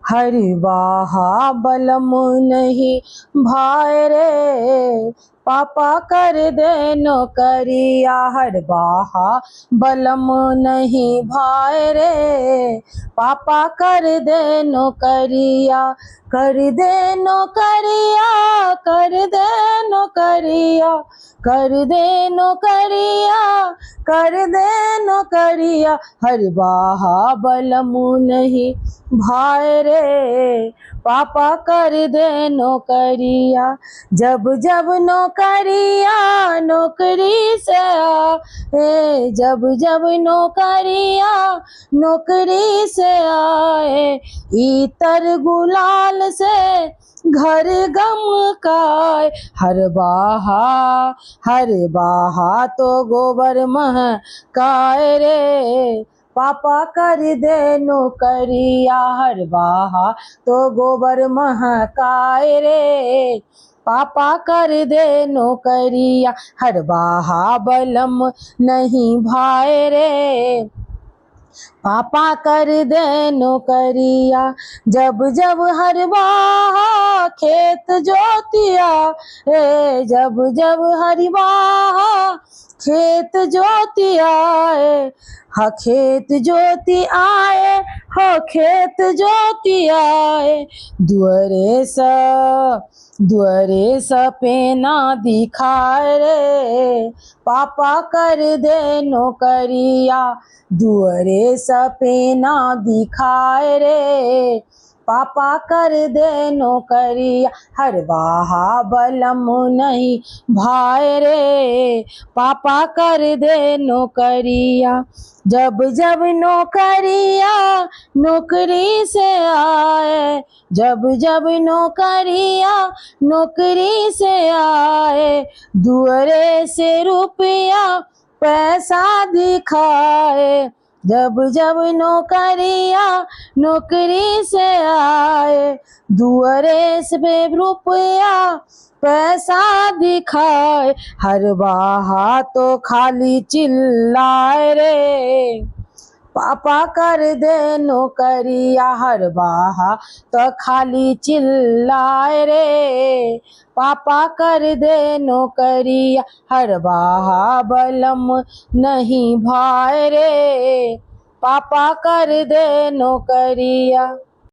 हरि बाहा बलम नहीं भाई रे, पापा कर दे नौकरिया। हर बाहा बलम नहीं भाई रे, पापा कर दे नौकरिया। कर दे नौकरिया, कर दे नौकरिया, कर दे नौकरिया, कर दे नौकरिया। हर बाहा बलम नहीं भाई रे, पापा कर दे नौकरिया। जब जब नौकरिया नौकरी से आए, जब जब नौकरिया नौकरी से आए, इतर गुलाल से घर गम काए। हर बाहा तो गोबर महकाए रे, पापा कर दे नौकरिया। हर बाहा तो गोबर महकाए रे, पापा कर दे नौकरिया। हर बाहा बलम नहीं भाई रे, पापा कर दे नौकरिया। जब जब हर बाहा खेत जोतिया रे, जब जब हर बाहा खेत जोती आए, हा खेत जोती आए, हो खेत जोती आए। दुअरे सा पेना दिखाए रे, पापा कर दे नौकरिया। दुअरे सा पेना दिखाए रे, पापा कर दे नौकरिया। हर बाहा बलम नहीं भाई रे, पापा कर दे नौकरिया। जब जब नौकरिया नौकरी से आए, जब जब नौकरिया नौकरी से आए, दुअरे से रुपया पैसा दिखाए। जब जब नौकरिया नौकरी से आए, दुअरे से रुपया पैसा दिखाए। हर बाहा तो खाली चिल्लाए रे, पापा कर दे नौकरिया। हर बाहा तो खाली चिल्लाए रे, पापा कर दे नौकरिया। हर बाहा बलम नहीं भाई रे, पापा कर दे नौकरिया।